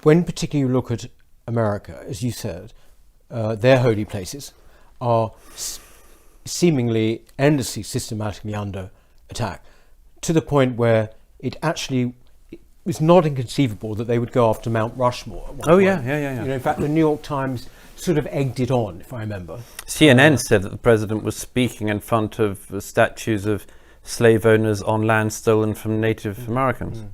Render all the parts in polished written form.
when particularly you look at America, as you said, their holy places are seemingly endlessly, systematically under attack, to the point where it was not inconceivable that they would go after Mount Rushmore at one point. Yeah. In fact, the New York Times sort of egged it on, if I remember. CNN said that the president was speaking in front of statues of slave owners on land stolen from Native Americans.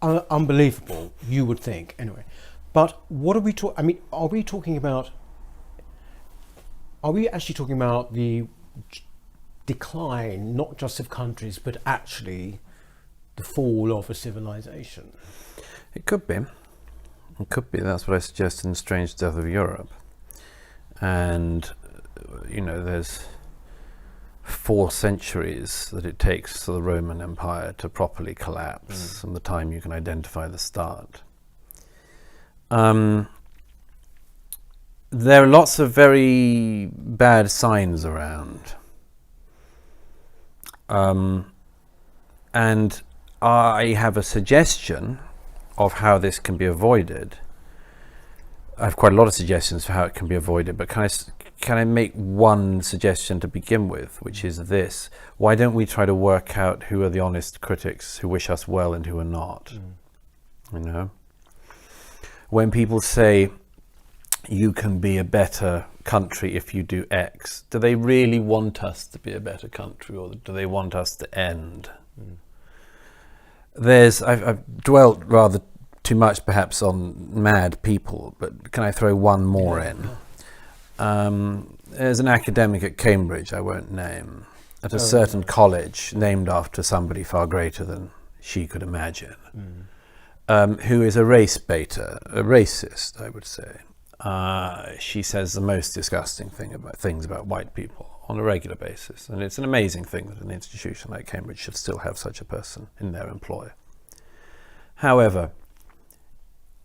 Unbelievable, you would think, anyway. But what are we talking? I mean, are we actually talking about the decline, not just of countries, but actually the fall of a civilization? It could be. That's what I suggested in Strange Death of Europe. And, there's 4 centuries that it takes for the Roman Empire to properly collapse from the time you can identify the start. There are lots of very bad signs around. And I have a suggestion of how this can be avoided. I have quite a lot of suggestions for how it can be avoided, but can I make one suggestion to begin with, which is this: why don't we try to work out who are the honest critics who wish us well and who are not? When people say you can be a better country if you do X, do they really want us to be a better country, or do they want us to end? I've dwelt rather too much perhaps on mad people, but can I throw one more in? There's an academic at Cambridge, I won't name, at a certain college named after somebody far greater than she could imagine, who is a race baiter, a racist, I would say. She says the most disgusting things about white people on a regular basis, and it's an amazing thing that an institution like Cambridge should still have such a person in their employ. However,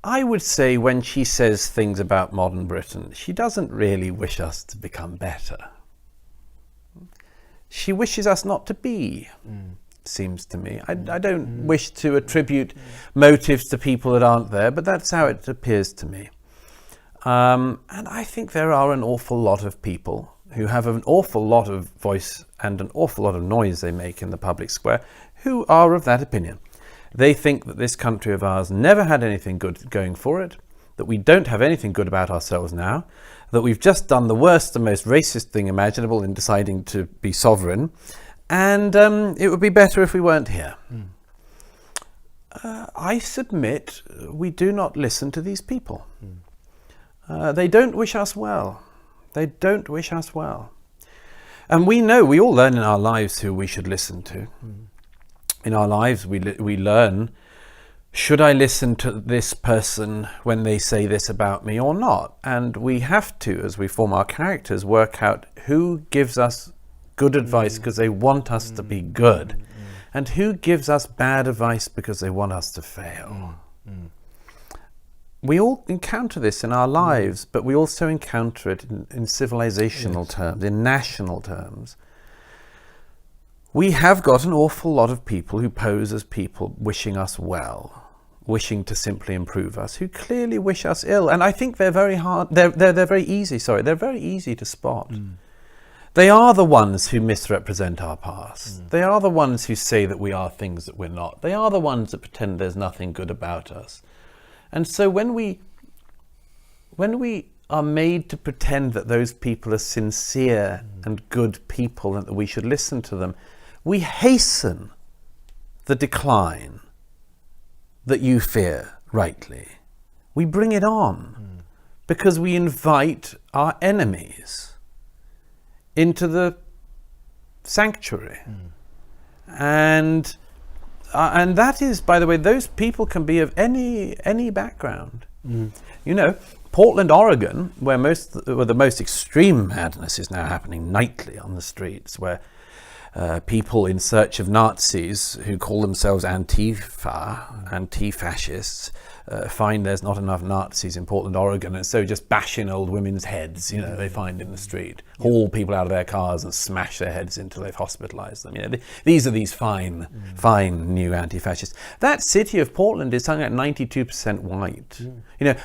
I would say when she says things about modern Britain, she doesn't really wish us to become better. She wishes us not to be, seems to me. I don't wish to attribute motives to people that aren't there, but that's how it appears to me. And I think there are an awful lot of people who have an awful lot of voice and an awful lot of noise they make in the public square who are of that opinion. They think that this country of ours never had anything good going for it, that we don't have anything good about ourselves now, that we've just done the worst and most racist thing imaginable in deciding to be sovereign, and it would be better if we weren't here. I submit we do not listen to these people. They don't wish us well. They don't wish us well. And we all learn in our lives who we should listen to. In our lives, we learn, should I listen to this person when they say this about me or not? And we have to, as we form our characters, work out who gives us good advice because they want us to be good, and who gives us bad advice because they want us to fail. We all encounter this in our lives, but we also encounter it in civilizational terms, in national terms. We have got an awful lot of people who pose as people wishing us well, wishing to simply improve us, who clearly wish us ill. And I think they're very hard, they're very easy to spot. They are the ones who misrepresent our past. They are the ones who say that we are things that we're not. They are the ones that pretend there's nothing good about us. And so when we are made to pretend that those people are sincere and good people and that we should listen to them, we hasten the decline that you fear rightly. We bring it on because we invite our enemies into the sanctuary. And that is, by the way, those people can be of any background. Portland, Oregon, where the most extreme madness is now happening nightly on the streets, where people in search of Nazis who call themselves Antifa, anti-fascists, find there's not enough Nazis in Portland, Oregon, and so just bash in old women's heads, they find in the street, haul people out of their cars and smash their heads until they've hospitalized them. These are these fine new anti-fascists. That city of Portland is something like 92% white.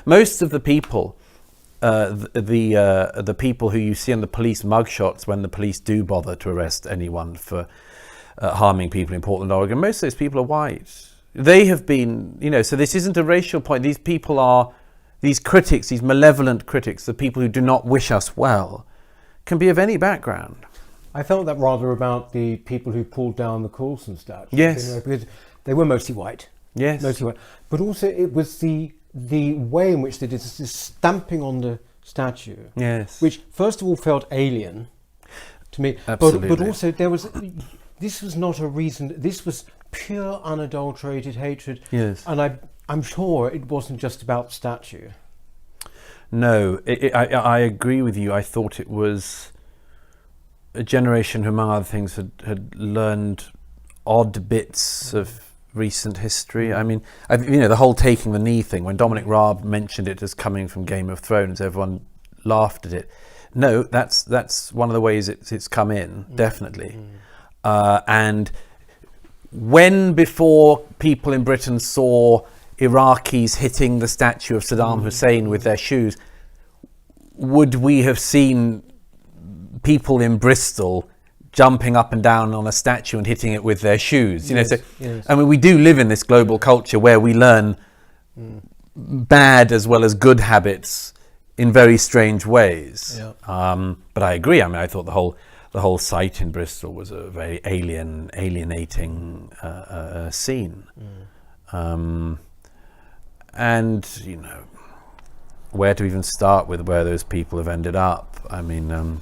Most of the people, the people who you see in the police mugshots when the police do bother to arrest anyone for harming people in Portland, Oregon, most of those people are white. They have been, so this isn't a racial point. These people are, these critics, these malevolent critics, the people who do not wish us well, can be of any background. I felt that rather about the people who pulled down the Coulson statue. Yes. Because they were mostly white. Yes. Mostly white. But also it was the way in which they did this stamping on the statue. Yes. Which first of all felt alien to me. Absolutely. But also this was not a reason, this was pure unadulterated hatred. Yes. And I'm sure it wasn't just about the statue. No, I agree with you. I thought it was a generation who, among other things, had learned odd bits of recent history. I mean, the whole taking the knee thing, when Dominic Raab mentioned it as coming from Game of Thrones, everyone laughed at it. No, that's one of the ways it's come in, definitely. And when before people in Britain saw Iraqis hitting the statue of Saddam Hussein with their shoes, would we have seen people in Bristol jumping up and down on a statue and hitting it with their shoes? Yes. I mean, we do live in this global culture where we learn bad as well as good habits in very strange ways. Yeah. But I agree. I mean, I thought the whole site in Bristol was a very alienating scene. And where to even start with where those people have ended up. I mean,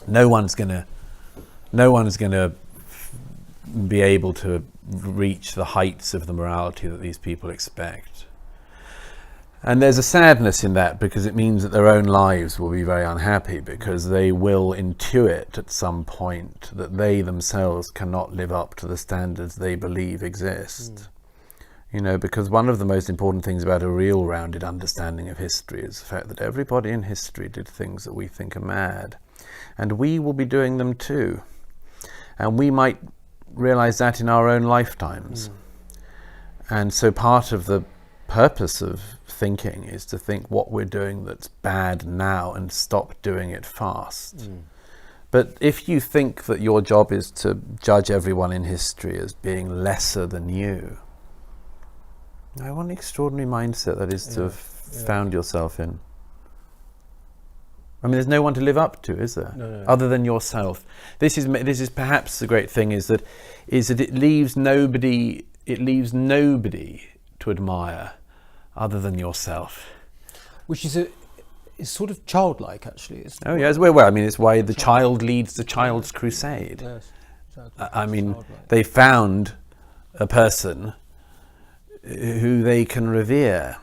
no one's gonna be able to reach the heights of the morality that these people expect. And there's a sadness in that, because it means that their own lives will be very unhappy, because they will intuit at some point that they themselves cannot live up to the standards they believe exist. Because one of the most important things about a real rounded understanding of history is the fact that everybody in history did things that we think are mad. And we will be doing them too. And we might realize that in our own lifetimes. And so part of the purpose of thinking is to think what we're doing that's bad now and stop doing it fast. But if you think that your job is to judge everyone in history as being lesser than you, what an extraordinary mindset that is to have found yourself in. I mean, there's no one to live up to, is there? No. Other than yourself. This is perhaps the great thing, is that it leaves nobody to admire other than yourself. Which is sort of childlike, actually. Oh yes, well, I mean, it's why the child leads the child's crusade. Yes, exactly. I mean, Childlike. they found a person who they can revere.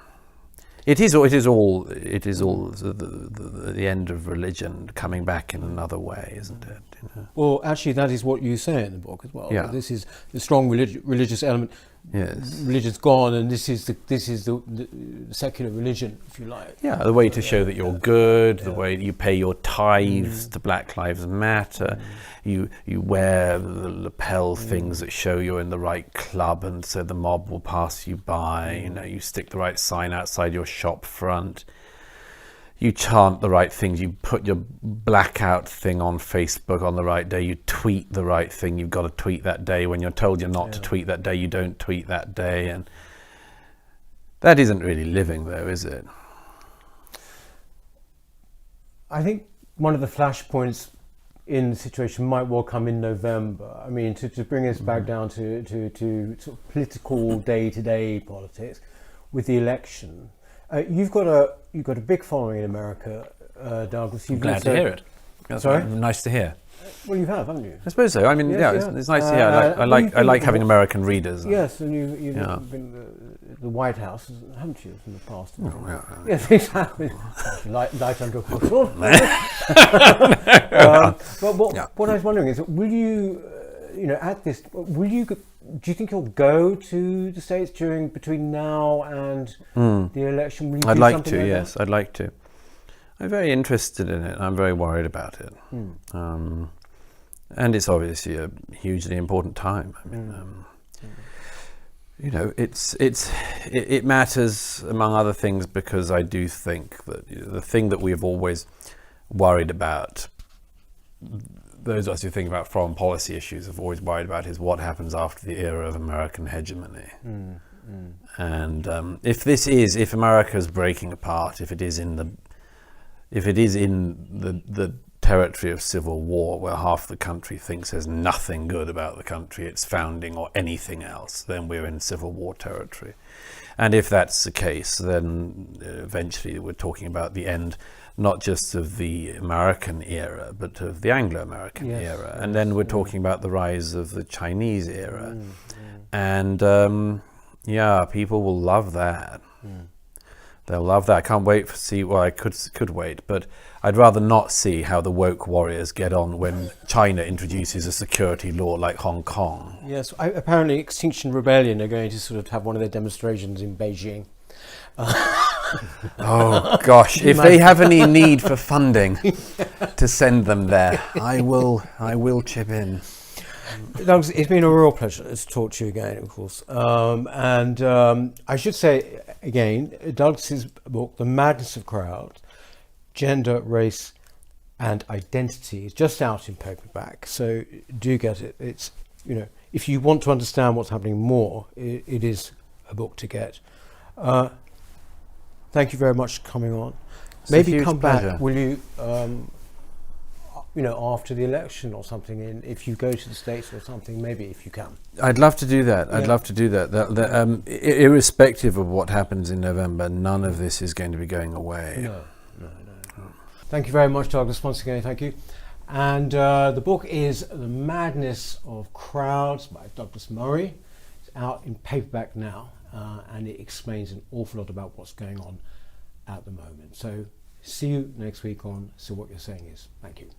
It is all the end of religion coming back in another way, isn't it? Well, actually, that is what you say in the book as well. Yeah. This is the strong religious element. Yes. Religion's gone, and this is the secular religion, if you like. Yeah, the way to show that you're good, the way you pay your tithes to Black Lives Matter, you wear the lapel things that show you're in the right club, and so the mob will pass you by. You stick the right sign outside your shop front. You chant the right things. You put your blackout thing on Facebook on the right day. You tweet the right thing. You've got to tweet that day. When you're told you're not to tweet that day, you don't tweet that day. And that isn't really living, though, is it? I think one of the flashpoints in the situation might well come in November. I mean, to bring us back down to sort of political day-to-day politics with the election. You've got a big following in America, Douglas. I'm glad to hear it. Sorry? Nice to hear. Well, you have, haven't you? I suppose so. I mean, Yes, yeah, you have. it's nice. Yeah, I like having American readers. Yes, and you've Yeah. been the White House, haven't you, in the past? Oh, yeah. Yes, exactly. light under a bushel. But what I was wondering is, will you, at this, do you think you'll go to the States between now and the election? Will you I'd do like something to. like Yes, I'd like to. I'm very interested in it. I'm very worried about it. And it's obviously a hugely important time. I mean, it matters among other things because I do think that the thing that we've always worried about, those of us who think about foreign policy issues have always worried about, is what happens after the era of American hegemony. And if America's breaking apart, if it is in the territory of civil war, where half the country thinks there's nothing good about the country, its founding or anything else, then we're in civil war territory. And if that's the case, then eventually we're talking about the end, not just of the American era, but of the Anglo-American era. And then we're talking about the rise of the Chinese era. And people will love that. They'll love that. I can't wait to see. Well, I could wait, but I'd rather not see how the woke warriors get on when China introduces a security law like Hong Kong. Yes, apparently Extinction Rebellion are going to sort of have one of their demonstrations in Beijing. Oh gosh! If they have any need for funding to send them there, I will chip in. Douglas, it's been a real pleasure to talk to you again, of course. And I should say again, Douglas's book, The Madness of Crowds, Gender, Race and Identity, is just out in paperback. So do get it. It's, if you want to understand what's happening more, it is a book to get. Thank you very much for coming on. It's Maybe come pleasure. back, will you, after the election or something, if you go to the States or something, maybe if you can. I'd love to do that. I'd love to do that. Irrespective of what happens in November, none of this is going to be going away. No. Thank you very much, Douglas, once again, thank you. And the book is The Madness of Crowds by Douglas Murray. It's out in paperback now, and it explains an awful lot about what's going on at the moment. So see you next week on So What You're Saying Is. Thank you.